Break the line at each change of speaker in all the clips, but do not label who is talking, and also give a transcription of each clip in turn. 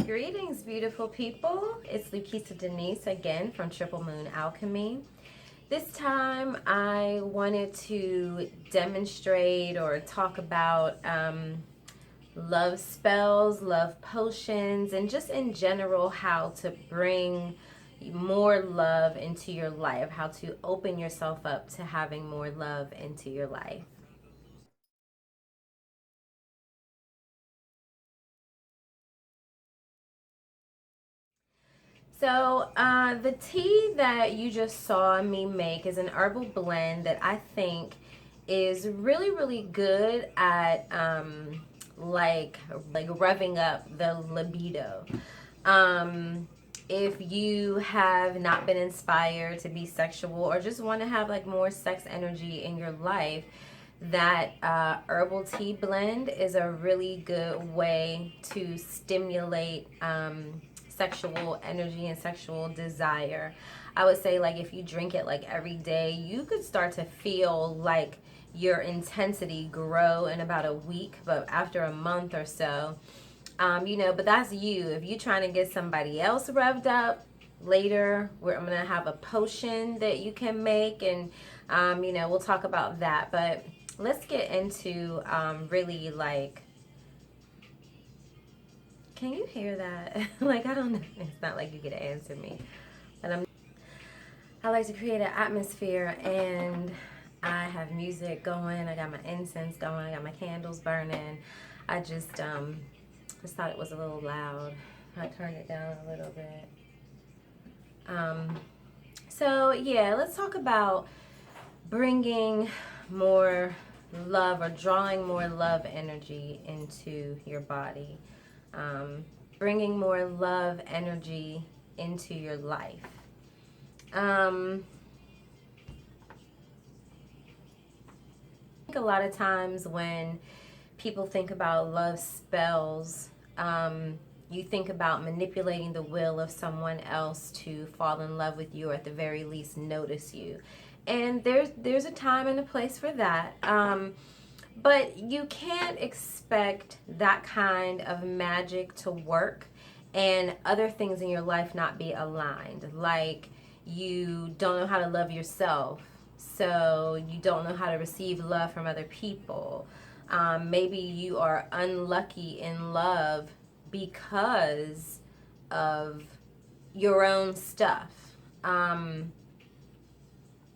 Greetings, beautiful people. It's Lukisa Denise again from Triple Moon Alchemy. This time I wanted to demonstrate or talk about love spells, love potions, and just in general how to bring more love into your life, how to open yourself up to having more love into your life. So the tea that you just saw me make is an herbal blend that I think is really, really good at like revving up the libido. If you have not been inspired to be sexual or just want to have like more sex energy in your life, that herbal tea blend is a really good way to stimulate sexual energy and sexual desire. I would say like if you drink it like every day, you could start to feel like your intensity grow in about a week, but after a month or so, but that's you. If you're trying to get somebody else revved up later, I'm going to have a potion that you can make, and, we'll talk about that. But let's get into really like, can you hear that? Like, I don't know. It's not like you get to answer me. But I like to create an atmosphere, and I have music going. I got my incense going. I got my candles burning. I just thought it was a little loud. I turned it down a little bit. So yeah, let's talk about bringing more love or drawing more love energy into your body. Bringing more love energy into your life. I think a lot of times when people think about love spells, you think about manipulating the will of someone else to fall in love with you, or at the very least notice you. And there's a time and a place for that. But you can't expect that kind of magic to work and other things in your life not be aligned. Like you don't know how to love yourself, so you don't know how to receive love from other people. Maybe you are unlucky in love because of your own stuff.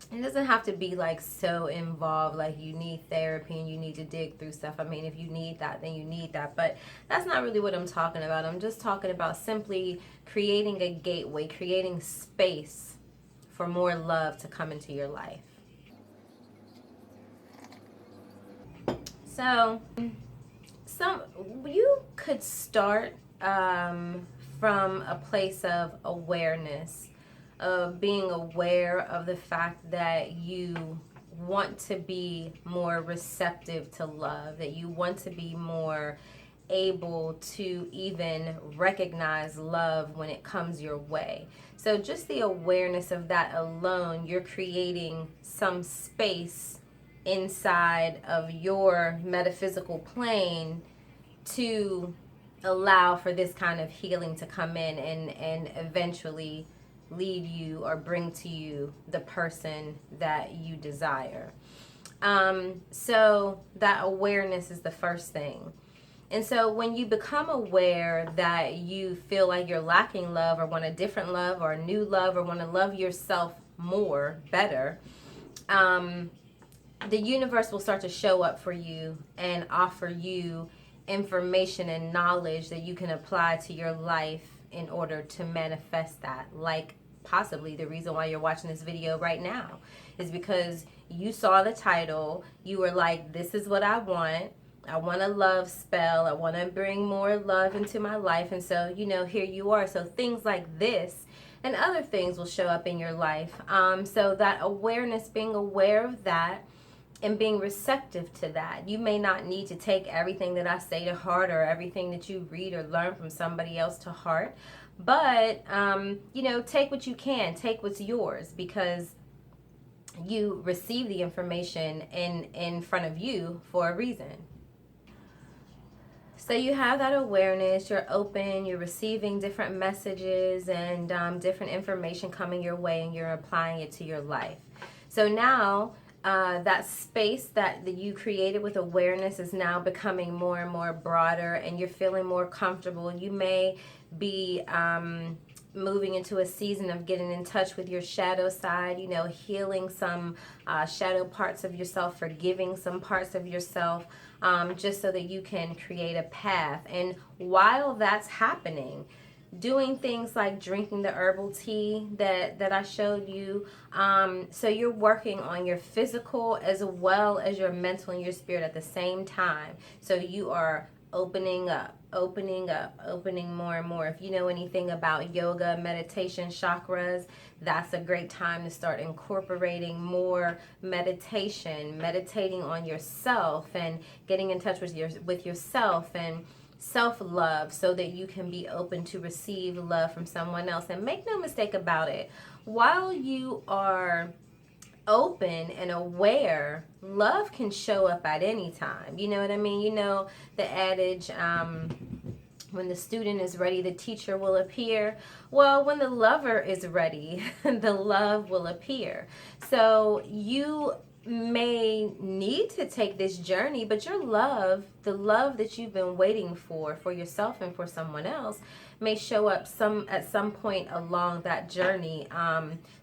It doesn't have to be like so involved, like you need therapy and you need to dig through stuff. I mean, if you need that, then you need that. But that's not really what I'm talking about. I'm just talking about simply creating a gateway, creating space for more love to come into your life. So, you could start from a place of awareness, of being aware of the fact that you want to be more receptive to love, that you want to be more able to even recognize love when it comes your way. So just the awareness of that alone, you're creating some space inside of your metaphysical plane to allow for this kind of healing to come in and eventually lead you or bring to you the person that you desire. So that awareness is the first thing. And so when you become aware that you feel like you're lacking love or want a different love or a new love or want to love yourself more, better, the universe will start to show up for you and offer you information and knowledge that you can apply to your life in order to manifest that. Like possibly the reason why you're watching this video right now is because you saw the title, you were like, this is what I want a love spell, I want to bring more love into my life. And so here you are. So things like this and other things will show up in your life. So that awareness, being aware of that and being receptive to that. You may not need to take everything that I say to heart or everything that you read or learn from somebody else to heart, but take what you can, take what's yours, because you receive the information in front of you for a reason. So you have that awareness, you're open, you're receiving different messages and different information coming your way, and you're applying it to your life. So now that space that you created with awareness is now becoming more and more broader, and you're feeling more comfortable. You may be moving into a season of getting in touch with your shadow side, you know, healing some shadow parts of yourself, forgiving some parts of yourself, just so that you can create a path. And while that's happening, doing things like drinking the herbal tea that I showed you. So you're working on your physical as well as your mental and your spirit at the same time. So you are opening up, opening more and more. If you know anything about yoga, meditation, chakras, that's a great time to start incorporating more meditation, meditating on yourself and getting in touch with yourself and self-love, so that you can be open to receive love from someone else. And make no mistake about it, while you are open and aware, love can show up at any time. You know what I mean? You know the adage, when the student is ready, the teacher will appear. Well, when the lover is ready, the love will appear. So you may need to take this journey, but your love, the love that you've been waiting for yourself and for someone else, may show up at some point along that journey.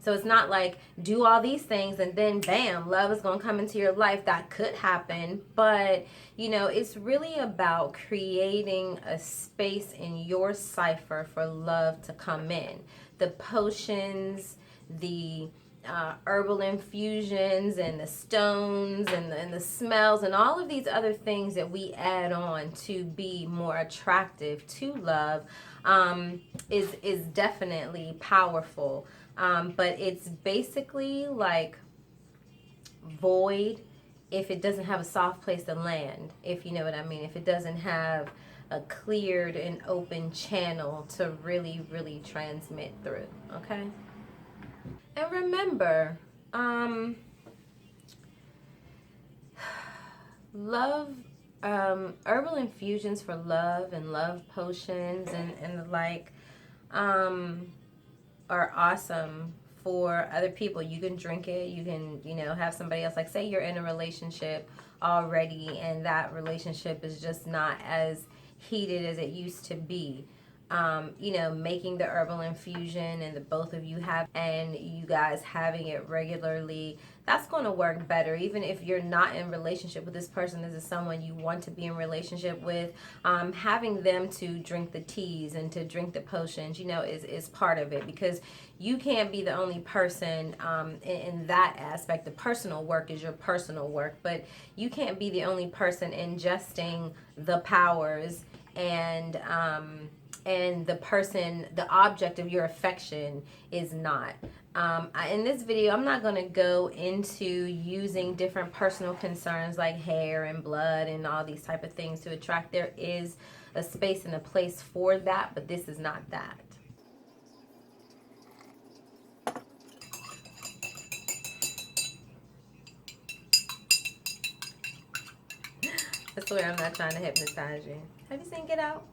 So it's not like do all these things and then bam, love is going to come into your life. That could happen, but you know, it's really about creating a space in your cipher for love to come in. The potions, the herbal infusions and the stones and the smells and all of these other things that we add on to be more attractive to love is definitely powerful. But it's basically like void if it doesn't have a soft place to land, if you know what I mean. If it doesn't have a cleared and open channel to really, really transmit through, okay? And remember, love, herbal infusions for love and love potions and the like are awesome for other people. You can drink it. You can, you know, have somebody else, like say you're in a relationship already and that relationship is just not as heated as it used to be. You know, making the herbal infusion and the both of you have, and you guys having it regularly, that's going to work better. Even if you're not in relationship with this person, this is someone you want to be in relationship with, having them to drink the teas and to drink the potions, you know, is part of it, because you can't be the only person in that aspect. The personal work is your personal work, but you can't be the only person ingesting the powers and the person, the object of your affection is not. In this video, I'm not going to go into using different personal concerns like hair and blood and all these type of things to attract. There is a space and a place for that, but this is not that. I swear I'm not trying to hypnotize you. Have you seen Get Out?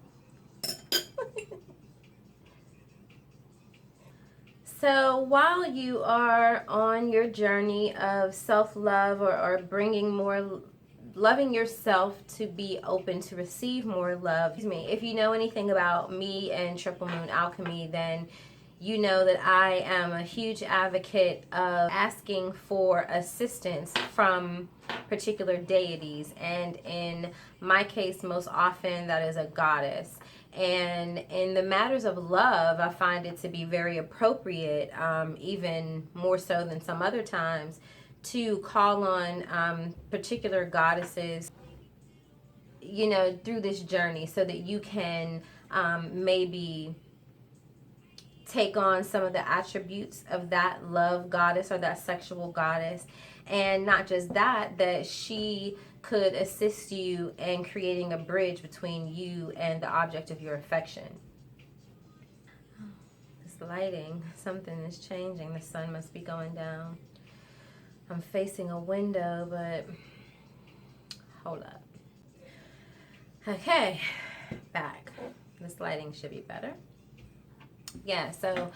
So while you are on your journey of self-love or bringing more, loving yourself to be open to receive more love. If you know anything about me and Triple Moon Alchemy, then you know that I am a huge advocate of asking for assistance from particular deities. And in my case, most often that is a goddess. And in the matters of love, I find it to be very appropriate, even more so than some other times, to call on particular goddesses, you know, through this journey, so that you can maybe take on some of the attributes of that love goddess or that sexual goddess. And not just that, that she could assist you in creating a bridge between you and the object of your affection. This lighting, something is changing. The sun must be going down. I'm facing a window, but hold up. Okay, back. This lighting should be better. Yeah, so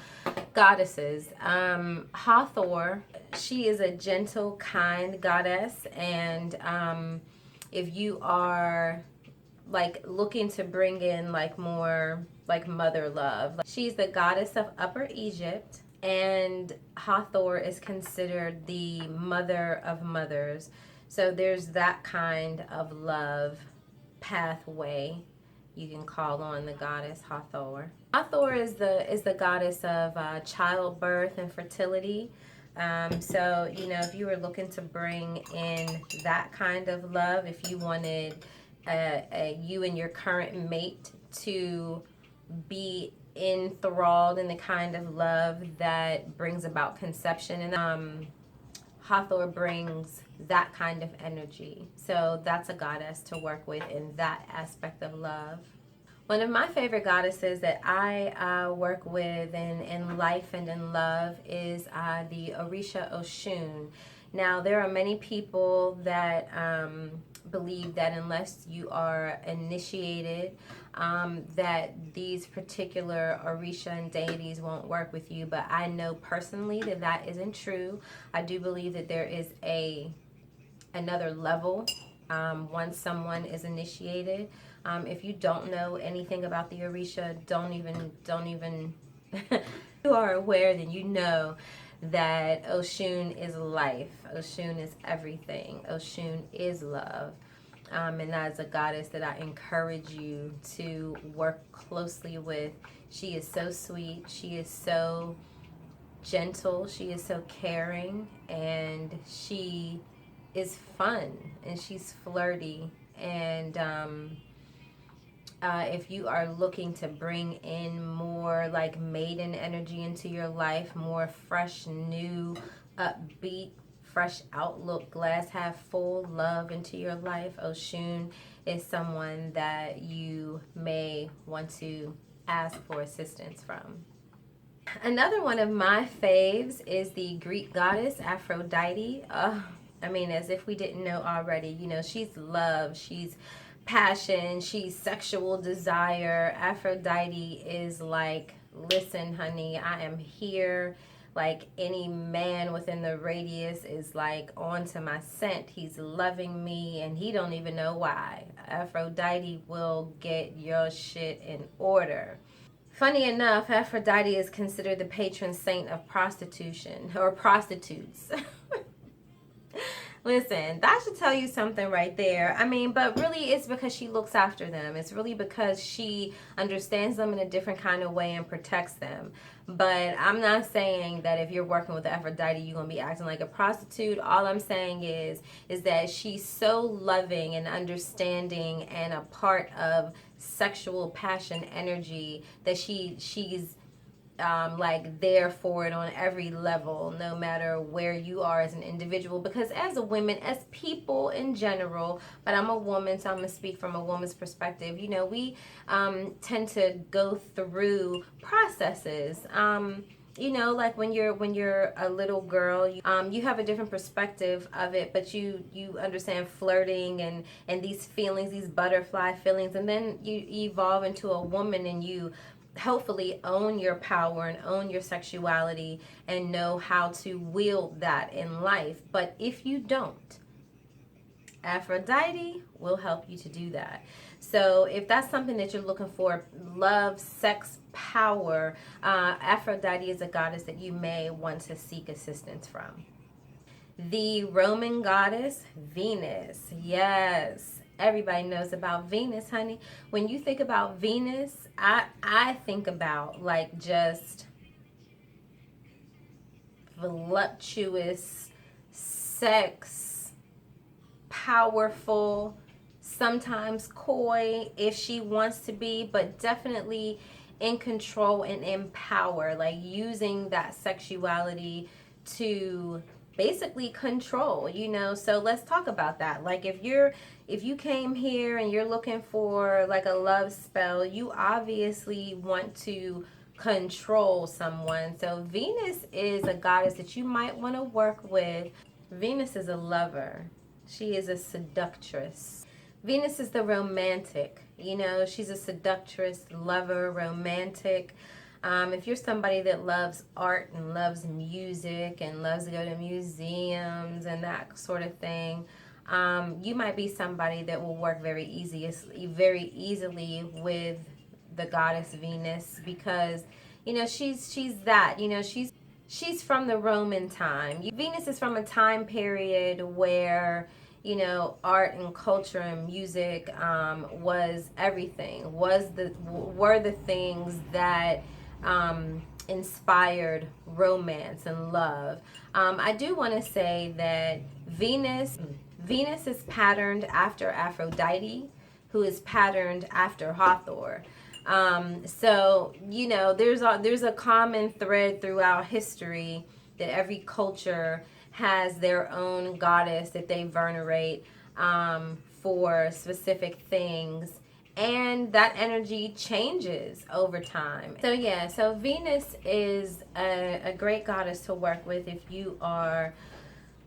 goddesses. Hathor, she is a gentle, kind goddess, and if you are like looking to bring in like more like mother love, she's the goddess of Upper Egypt, and Hathor is considered the mother of mothers. So there's that kind of love pathway. You can call on the goddess Hathor. Hathor is the goddess of childbirth and fertility. So you know, if you were looking to bring in that kind of love, if you wanted you and your current mate to be enthralled in the kind of love that brings about conception, and Hathor brings that kind of energy. So that's a goddess to work with in that aspect of love. One of my favorite goddesses that I work with in life and in love is the Orisha Oshun. Now, there are many people that believe that unless you are initiated, that these particular Orisha and deities won't work with you. But I know personally that that isn't true. I do believe that there is another level once someone is initiated. If you don't know anything about the Orisha, don't even you are aware, then you know that Oshun is life. Oshun is everything. Oshun is love. And that is a goddess that I encourage you to work closely with. She is so sweet. She is so gentle. She is so caring. And she is fun. And she's flirty. And if you are looking to bring in more like maiden energy into your life, more fresh, new, upbeat, fresh outlook, glass half full love into your life, Oshun is someone that you may want to ask for assistance from. Another one of my faves is the Greek goddess Aphrodite. I mean, as if we didn't know already, you know, she's love, she's passion, she's sexual desire. Aphrodite is like, listen, honey, I am here. Like, any man within the radius is like onto my scent. He's loving me and he don't even know why. Aphrodite will get your shit in order. Funny enough, Aphrodite is considered the patron saint of prostitution, or prostitutes. Listen, that should tell you something right there. I mean, but really it's because she looks after them. It's really because she understands them in a different kind of way and protects them. But I'm not saying that if you're working with Aphrodite, you're going to be acting like a prostitute. All I'm saying is that she's so loving and understanding and a part of sexual passion energy that she's like there for it on every level, no matter where you are as an individual. Because as a woman, as people in general, but I'm a woman, so I'm gonna speak from a woman's perspective. You know, we tend to go through processes. You know, like when you're a little girl, you have a different perspective of it, but you understand flirting and these feelings, these butterfly feelings, and then you evolve into a woman and you hopefully own your power and own your sexuality and know how to wield that in life. But if you don't, Aphrodite will help you to do that. So if that's something that you're looking for, love, sex, power, Aphrodite is a goddess that you may want to seek assistance from. The Roman goddess Venus. Yes, everybody knows about Venus, honey. When you think about Venus, I think about like just voluptuous, sex, powerful, sometimes coy if she wants to be, but definitely in control and in power, like using that sexuality to basically control, you know. So let's talk about that. Like if you came here and you're looking for like a love spell, you obviously want to control someone. So Venus is a goddess that you might want to work with. Venus is a lover. She is a seductress. Venus is the romantic. You know, she's a seductress, lover, romantic. If you're somebody that loves art and loves music and loves to go to museums and that sort of thing, you might be somebody that will work very easily with the goddess Venus, because you know she's that, you know, she's from the Roman time. Venus is from a time period where, you know, art and culture and music was everything, were the things that inspired romance and love. I do want to say that Venus is patterned after Aphrodite, who is patterned after Hathor. So, you know, there's a common thread throughout history that every culture has their own goddess that they venerate for specific things. And that energy changes over time. So yeah, so Venus is a great goddess to work with if you are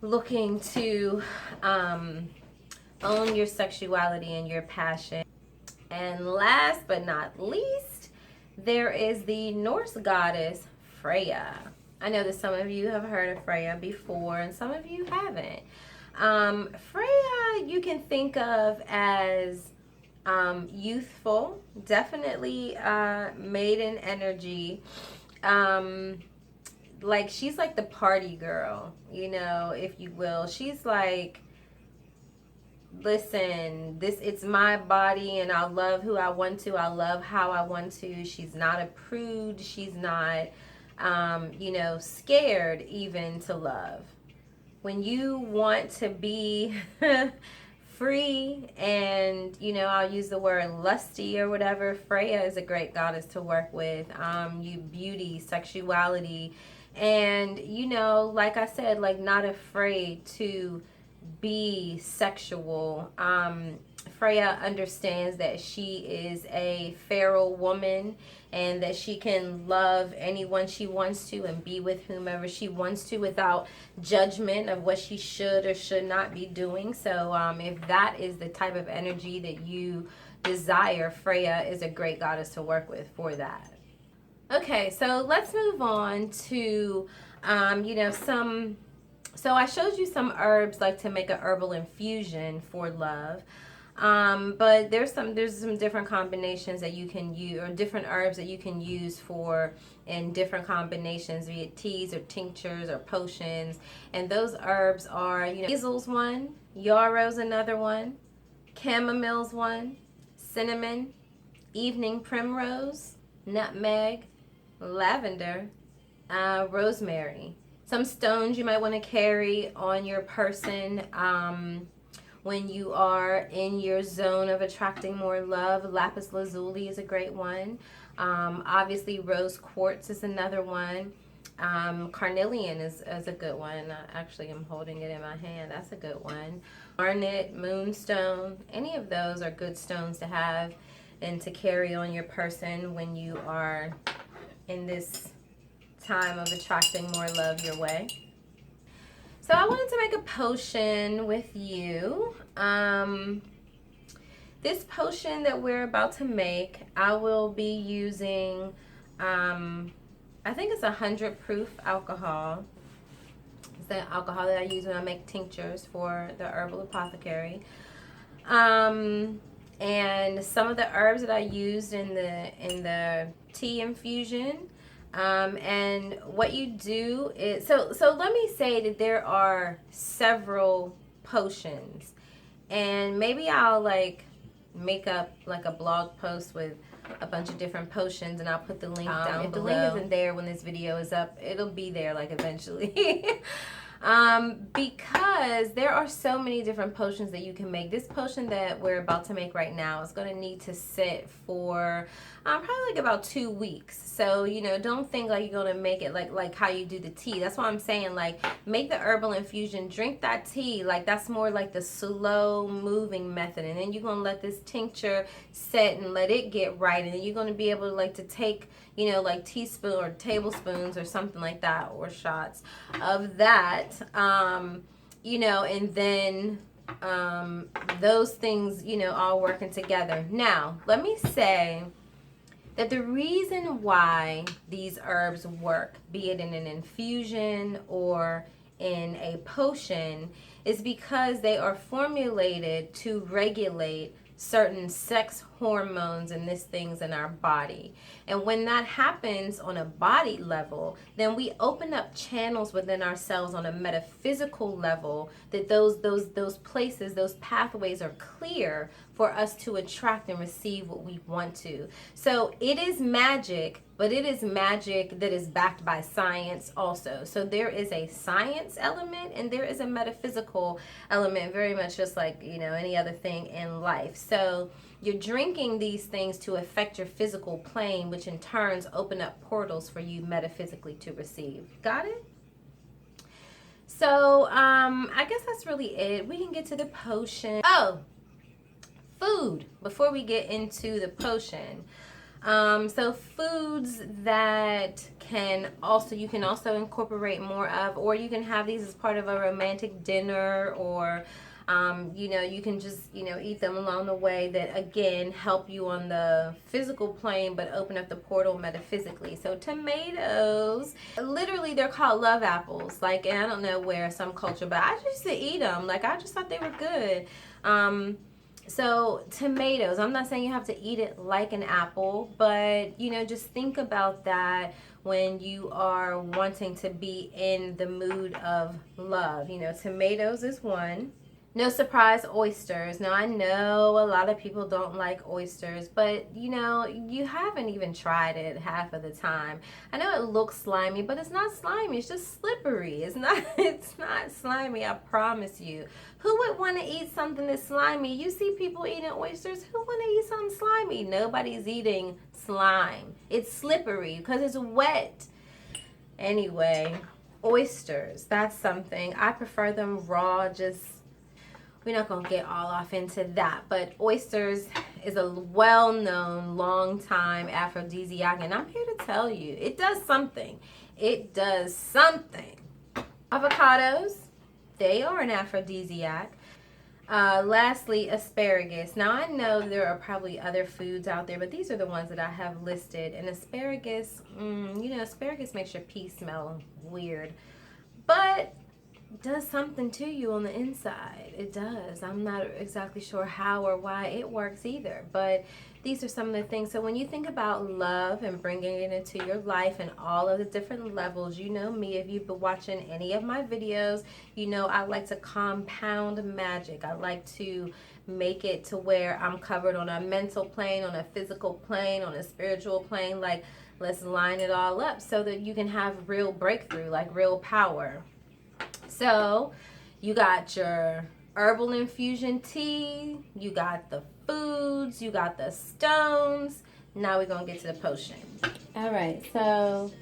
looking to own your sexuality and your passion. And last but not least, there is the Norse goddess Freya. I know that some of you have heard of Freya before and some of you haven't. Freya you can think of as youthful, definitely maiden energy. Like she's like the party girl, you know, if you will. She's like, listen, it's my body and I'll love who I want to. I'll love how I want to. She's not a prude. She's not, you know, scared even to love. When you want to be free and, you know, I'll use the word lusty or whatever, Freya is a great goddess to work with. You beauty, sexuality, and, you know, like I said, like not afraid to be sexual. Freya understands that she is a feral woman and that she can love anyone she wants to and be with whomever she wants to without judgment of what she should or should not be doing. So if that is the type of energy that you desire, Freya is a great goddess to work with for that. Okay, so let's move on to, you know, so I showed you some herbs like to make a herbal infusion for love. But there's some different combinations that you can use, or different herbs that you can use for in different combinations, be it teas or tinctures or potions. And those herbs are, you know, hazel's one, yarrow's another one, chamomile's one, cinnamon, evening primrose, nutmeg, lavender, rosemary. Some stones you might want to carry on your person when you are in your zone of attracting more love. Lapis lazuli is a great one. Obviously, rose quartz is another one. Carnelian is a good one. Actually, I'm holding it in my hand. That's a good one. Garnet, moonstone, any of those are good stones to have and to carry on your person when you are in this time of attracting more love your way. So I wanted to make a potion with you. This potion that we're about to make, I will be using, I think it's 100 proof alcohol. It's the alcohol that I use when I make tinctures for the Herbal Apothecary. And some of the herbs that I used in the tea infusion. And what you do is, so let me say that there are several potions, and maybe I'll like make up like a blog post with a bunch of different potions, and I'll put the link down if below. The link isn't there when this video is up, it'll be there like eventually. Because there are so many different potions that you can make. This potion that we're about to make right now is going to need to sit for probably like about 2 weeks. So, you know, don't think like you're going to make it like how you do the tea. That's why I'm saying, like, make the herbal infusion, drink that tea. Like, that's more like the slow moving method. And then you're going to let this tincture set and let it get right. And then you're going to be able to like to take, you know, like teaspoon or tablespoons or something like that, or shots of that, you know, and then those things, you know, all working together. Now, let me say that the reason why these herbs work, be it in an infusion or in a potion, is because they are formulated to regulate certain sex hormones and these things in our body. And when that happens on a body level, then we open up channels within ourselves on a metaphysical level, that those places, those pathways are clear for us to attract and receive what we want to. So it is magic, but it is magic that is backed by science also. So there is a science element and there is a metaphysical element, very much just like, you know, any other thing in life. So you're drinking these things to affect your physical plane, which in turns open up portals for you metaphysically to receive. Got it? So I guess that's really it. We can get to the potion. Oh, food before we get into the potion. So foods that you can also incorporate more of, or you can have these as part of a romantic dinner, or you know, you can just, you know, eat them along the way, that again help you on the physical plane but open up the portal metaphysically. So tomatoes, literally they're called love apples, like, and I don't know where, some culture, but I just used to eat them, like I just thought they were good. So tomatoes, I'm not saying you have to eat it like an apple, but, you know, just think about that when you are wanting to be in the mood of love. You know, tomatoes is one. No surprise, oysters. Now, I know a lot of people don't like oysters, but, you know, you haven't even tried it half of the time. I know it looks slimy, but it's not slimy. It's just slippery. It's not slimy, I promise you. Who would want to eat something that's slimy? You see people eating oysters. Who want to eat something slimy? Nobody's eating slime. It's slippery because it's wet. Anyway, oysters, that's something. I prefer them raw, just... We're not going to get all off into that, but oysters is a well-known, long-time aphrodisiac, and I'm here to tell you, it does something. It does something. Avocados, they are an aphrodisiac. Lastly, asparagus. Now, I know there are probably other foods out there, but these are the ones that I have listed. And asparagus, you know, asparagus makes your pee smell weird, but does something to you on the inside. It does. I'm not exactly sure how or why it works either, but these are some of the things. So when you think about love and bringing it into your life and all of the different levels, you know me, if you've been watching any of my videos, you know I like to compound magic. I like to make it to where I'm covered on a mental plane, on a physical plane, on a spiritual plane. Like, let's line it all up so that you can have real breakthrough, like real power. So you got your herbal infusion tea, you got the foods, you got the stones. Now we're going to get to the potion. All right, so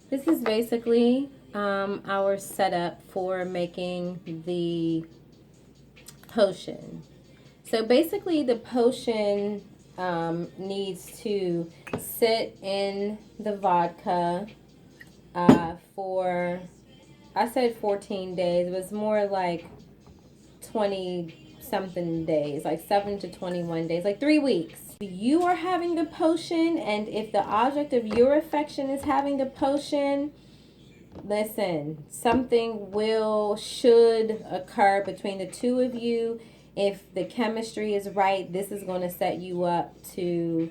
this is basically our setup for making the potion. So basically the potion needs to sit in the vodka for... I said 14 days. It was more like 20 something days, like 7 to 21 days, like 3 weeks. You are having the potion, and if the object of your affection is having the potion, listen, something should occur between the two of you. If the chemistry is right, this is going to set you up to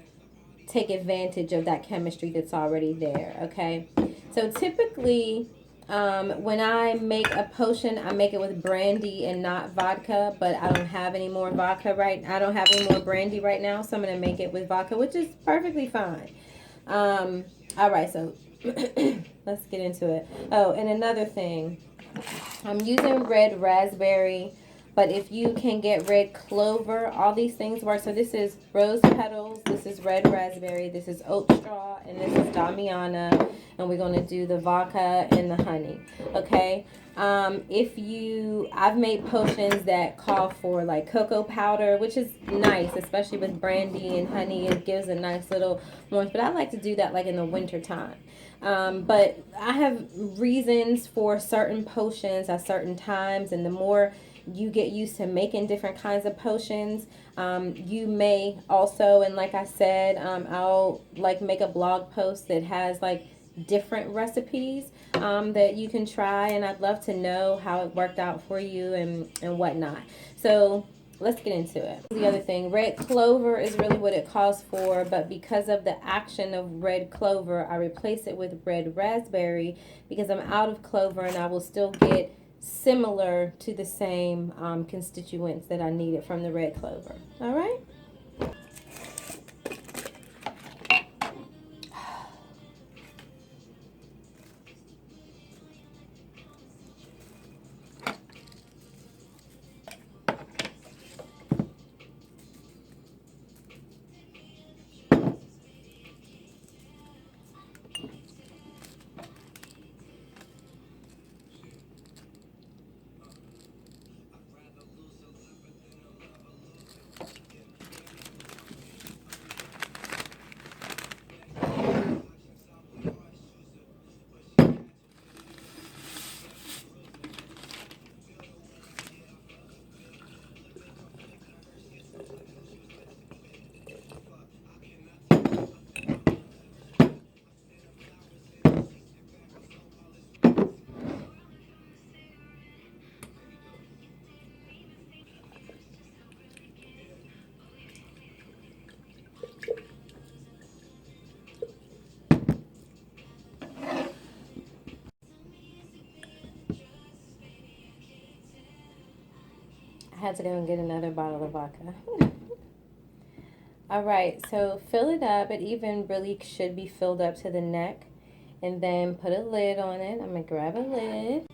take advantage of that chemistry that's already there, okay? So typically... when I make a potion, I make it with brandy and not vodka, but I don't have any more vodka I don't have any more brandy right now, so I'm going to make it with vodka, which is perfectly fine. All right, so let's get into it. Oh, and another thing, I'm using red raspberry, but if you can get red clover, all these things work. So this is rose petals, this is red raspberry, this is oat straw, and this is damiana. And we're going to do the vodka and the honey, okay? I've made potions that call for like cocoa powder, which is nice, especially with brandy and honey. It gives a nice little warmth, but I like to do that like in the winter time. But I have reasons for certain potions at certain times, and the more you get used to making different kinds of potions. You may also, and like I said, I'll like make a blog post that has like different recipes that you can try, and I'd love to know how it worked out for you and whatnot. So let's get into it. The other thing, red clover is really what it calls for, but because of the action of red clover, I replace it with red raspberry because I'm out of clover, and I will still get similar to the same constituents that I needed from the red clover. All right. I had to go and get another bottle of vodka. All right, so fill it up. It even really should be filled up to the neck. And then put a lid on it. I'm going to grab a lid.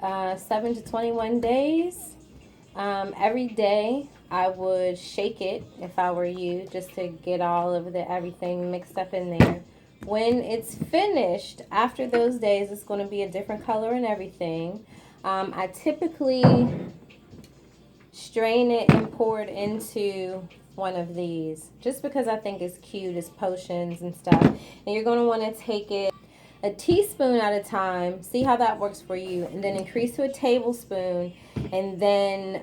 Uh, 7 to 21 days. Every day I would shake it if I were you, just to get all of the everything mixed up in there. When it's finished, after those days, it's going to be a different color and everything. I typically strain it and pour it into one of these, just because I think it's cute as potions and stuff. And you're going to want to take it a teaspoon at a time, see how that works for you, and then increase to a tablespoon, and then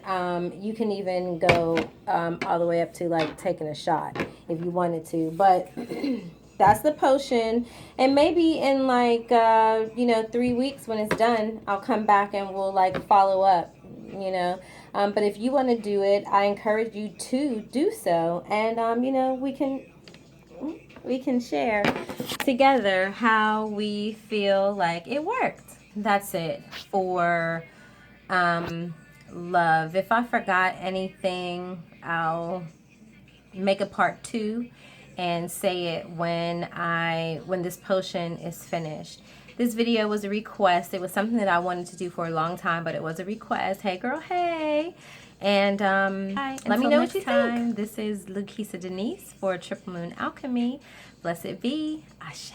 you can even go all the way up to like taking a shot if you wanted to. But that's the potion, and maybe in like 3 weeks when it's done, I'll come back and we'll like follow up, but if you want to do it, I encourage you to do so, and we can share together how we feel like it worked. That's it for love. If I forgot anything, I'll make a part 2 and say it when this potion is finished. This video was a request. It was something that I wanted to do for a long time, but it was a request. Hey girl, hey. And let me know what you think. This is Lukisa Denise for Triple Moon Alchemy. Blessed be. Ashe.